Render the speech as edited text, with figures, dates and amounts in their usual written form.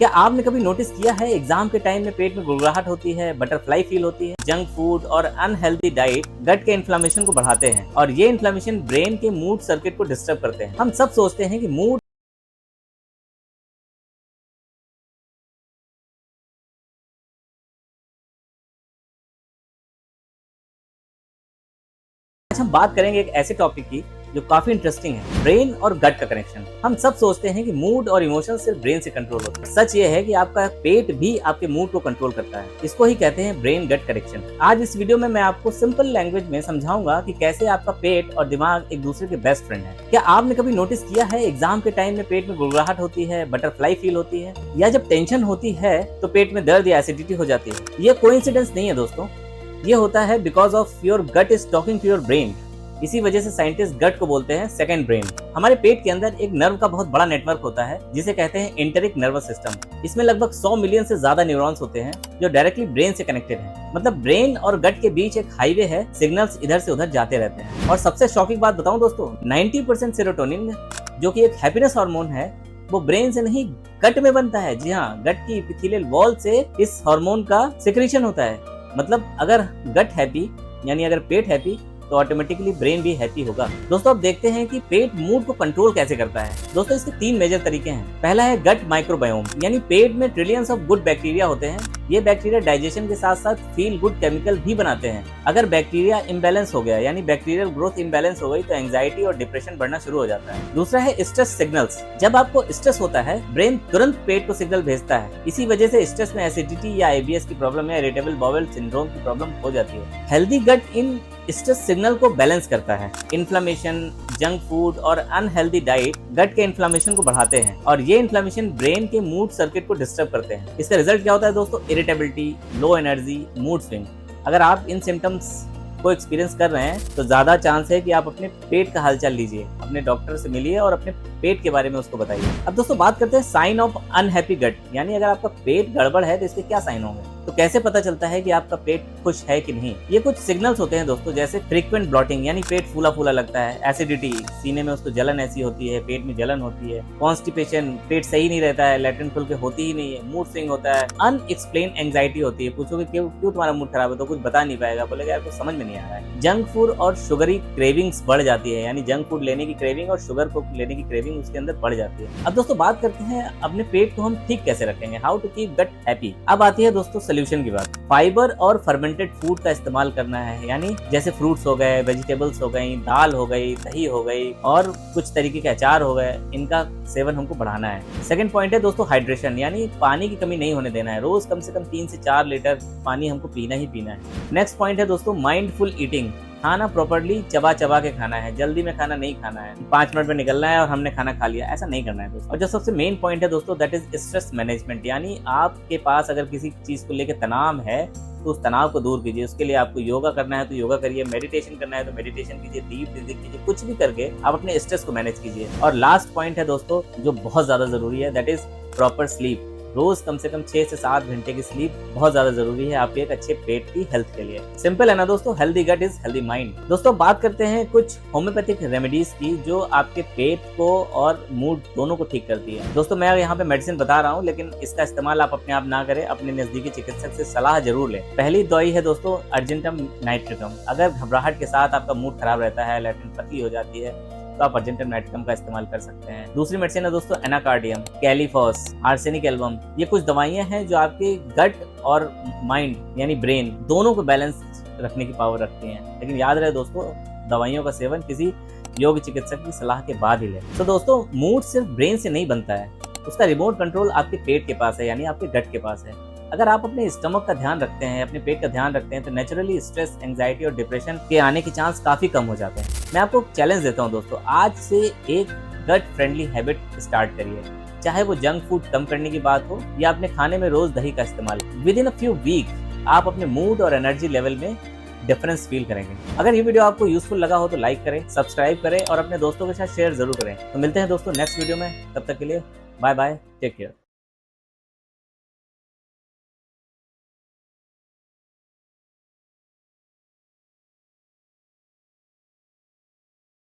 क्या आपने कभी नोटिस किया है एग्जाम के टाइम में पेट में गुड़गुड़ाहट होती है, बटरफ्लाई फील होती है? जंक फूड और अनहेल्दी डाइट गट के इन्फ्लेमेशन को बढ़ाते हैं और ये इन्फ्लेमेशन ब्रेन के मूड सर्किट को डिस्टर्ब करते हैं। हम सब सोचते हैं कि मूड आज हम बात करेंगे एक ऐसे टॉपिक की जो काफी इंटरेस्टिंग है, ब्रेन और गट का कनेक्शन। हम सब सोचते हैं कि मूड और इमोशन सिर्फ ब्रेन से कंट्रोल होता है। सच ये है कि आपका पेट भी आपके मूड को कंट्रोल करता है। इसको ही कहते हैं ब्रेन गट कनेक्शन। आज इस वीडियो में मैं आपको सिंपल लैंग्वेज में समझाऊंगा कि कैसे आपका पेट और दिमाग एक दूसरे के बेस्ट फ्रेंड है। क्या आपने कभी नोटिस किया है एग्जाम के टाइम में पेट में गुड़गुड़ाहट होती है, बटरफ्लाई फील होती है, या जब टेंशन होती है तो पेट में दर्द या एसिडिटी हो जाती है? ये कोइंसिडेंस नहीं है दोस्तों, ये होता है because of your gut is talking to your brain. इसी वजह से साइंटिस्ट गट को बोलते हैं सेकंड ब्रेन। हमारे पेट के अंदर एक नर्व का बहुत बड़ा नेटवर्क होता है जिसे कहते हैं एंटेरिक नर्वस सिस्टम। इसमें लगभग 100 मिलियन से ज्यादा न्यूरॉन्स होते हैं जो डायरेक्टली ब्रेन से कनेक्टेड हैं। मतलब ब्रेन और गट के बीच एक हाईवे है, सिग्नल्स इधर से उधर जाते रहते हैं। और सबसे शॉकिंग बात बताऊं दोस्तों, 90% सेरोटोनिन जो कि एक हैप्पीनेस हार्मोन है वो ब्रेन से नहीं गट में बनता है। जी हाँ, गट की एपिथेलियल वॉल से इस हार्मोन का सिक्रीशन होता है। मतलब अगर गट हैप्पी यानी अगर पेट हैप्पी तो ऑटोमेटिकली ब्रेन भी हैप्पी होगा। दोस्तों अब देखते हैं कि पेट मूड को कंट्रोल कैसे करता है। दोस्तों इसके 3 मेजर तरीके हैं। पहला है गट माइक्रोबायोम, यानी पेट में ट्रिलियंस ऑफ गुड बैक्टीरिया होते हैं। ये बैक्टीरिया डाइजेशन के साथ साथ फील गुड केमिकल भी बनाते हैं। अगर बैक्टीरिया इम्बैलेंस हो गया यानी बैक्टीरियल ग्रोथ इम्बैलेंस हो गई तो एंजाइटी और डिप्रेशन बढ़ना शुरू हो जाता है। दूसरा है स्ट्रेस सिग्नल्स। जब आपको स्ट्रेस होता है ब्रेन तुरंत पेट को सिग्नल भेजता है। इसी वजह से स्ट्रेस में एसिडिटी या आईबीएस की प्रॉब्लम या इरिटेबल बाउल सिंड्रोम की प्रॉब्लम हो जाती है। हेल्दी गट इन स्ट्रेस सिग्नल को बैलेंस करता है। इन्फ्लेमेशन, जंक फूड और अनहेल्दी डाइट गट के इन्फ्लेमेशन को बढ़ाते हैं और ये इन्फ्लेमेशन ब्रेन के मूड सर्किट को डिस्टर्ब करते हैं। इसका रिजल्ट क्या होता है दोस्तों? Irritability, low energy, mood swing. अगर आप इन सिम्टम्स को एक्सपीरियंस कर रहे हैं तो ज्यादा चांस है कि आप अपने पेट का हालचाल लीजिए, अपने डॉक्टर से मिलिए और अपने पेट के बारे में उसको बताइए। अब दोस्तों बात करते हैं साइन ऑफ अनहैप्पी गट, यानी अगर आपका पेट गड़बड़ है तो इसके क्या साइन होंगे। तो कैसे पता चलता है कि आपका पेट खुश है कि नहीं? ये कुछ सिग्नल्स होते हैं दोस्तों, जैसे फ्रीक्वेंट ब्लॉटिंग यानी पेट फूला फूला लगता है, एसिडिटी, सीने में उसको जलन ऐसी होती है, पेट में जलन होती है, कॉन्स्टिपेशन, पेट सही नहीं रहता है, लैट्रिन खुल के होती ही नहीं है, मूड स्विंग होता है, अनएक्सप्लेन एंजाइटी होती है। पूछोगे क्यों तुम्हारा मूड खराब है तो कुछ बता नहीं पाएगा, बोलेगा यार कुछ समझ में नहीं आ रहा है। जंक फूड और शुगरी क्रेविंग्स बढ़ जाती है, यानी जंक फूड लेने की क्रेविंग और शुगर को लेने की क्रेविंग उसके अंदर बढ़ जाती है। अब दोस्तों बात करते हैं अपने पेट को हम ठीक कैसे रखेंगे, how to keep gut happy. अब आती है दोस्तों सोल्यूशन की बात। फाइबर और फर्मेंटेड फूड का इस्तेमाल करना है, यानी जैसे फ्रूट्स हो गए, वेजिटेबल्स हो गई, दाल हो गई, दही हो गई और कुछ तरीके के अचार हो गए, इनका सेवन हमको बढ़ाना है। सेकंड पॉइंट है दोस्तों हाइड्रेशन, यानी पानी की कमी नहीं होने देना है। रोज कम से कम 3 से 4 लीटर पानी हमको पीना ही पीना है। नेक्स्ट पॉइंट है दोस्तों माइंडफुल ईटिंग। खाना प्रॉपर्ली चबा चबा के खाना है, जल्दी में खाना नहीं खाना है, 5 मिनट में निकलना है और हमने खाना खा लिया, ऐसा नहीं करना है दोस्तों। और जो सबसे मेन पॉइंट है दोस्तों दैट इज स्ट्रेस मैनेजमेंट, यानी आपके पास अगर किसी चीज को लेकर तनाव है तो उस तनाव को दूर कीजिए। उसके लिए आपको योगा करना है तो योगा करिए, मेडिटेशन करना है तो मेडिटेशन कीजिए, डीप ब्रीथिंग कीजिए, कुछ भी करके आप अपने स्ट्रेस को मैनेज कीजिए। और लास्ट पॉइंट है दोस्तों जो बहुत ज्यादा जरूरी है, दैट इज प्रॉपर स्लीप। रोज कम से कम 6 से 7 घंटे की स्लीप बहुत ज्यादा जरूरी है आपके एक अच्छे पेट की हेल्थ के लिए। सिंपल है ना दोस्तों, healthy gut is healthy mind. दोस्तों बात करते हैं कुछ होम्योपैथिक रेमेडीज की जो आपके पेट को और मूड दोनों को ठीक करती है। दोस्तों मैं यहाँ पे मेडिसिन बता रहा हूँ लेकिन इसका इस्तेमाल आप अपने आप ना करें, अपने नजदीकी चिकित्सक से सलाह जरूर लें। पहली दवाई है दोस्तों अर्जेंटम नाइट्रिकम। अगर घबराहट के साथ आपका मूड खराब रहता है, लैट्रिन पतली हो जाती है तो आप अर्जेंटम नाइट्रिकम का इस्तेमाल कर सकते हैं। दूसरी मेडिसिन है दोस्तों एनाकार्डियम, कैलीफॉस, आर्सेनिक एल्बम। ये कुछ दवाइयां हैं जो आपके गट और माइंड यानी ब्रेन दोनों को बैलेंस रखने की पावर रखती हैं। लेकिन याद रहे दोस्तों, दवाइयों का सेवन किसी योग चिकित्सक की सलाह के बाद ही लें। तो दोस्तों मूड सिर्फ ब्रेन से नहीं बनता है, उसका रिमोट कंट्रोल आपके पेट के पास है, यानी आपके गट के पास है। अगर आप अपने स्टमक का ध्यान रखते हैं, अपने पेट का ध्यान रखते हैं तो नेचुरली स्ट्रेस, एंजाइटी और डिप्रेशन के आने के चांस काफी कम हो जाते हैं। मैं आपको चैलेंज देता हूं दोस्तों, आज से एक गट फ्रेंडली हैबिट स्टार्ट करिए। चाहे वो जंक फूड कम करने की बात हो या अपने खाने में रोज दही का इस्तेमाल। Within a few week आप अपने मूड और एनर्जी लेवल में डिफरेंस फील करेंगे। अगर ये वीडियो आपको यूजफुल लगा हो तो लाइक करें, सब्सक्राइब करें और अपने दोस्तों के साथ शेयर जरूर करें। तो मिलते हैं दोस्तों नेक्स्ट वीडियो में, तब तक के लिए बाय बाय, टेक केयर।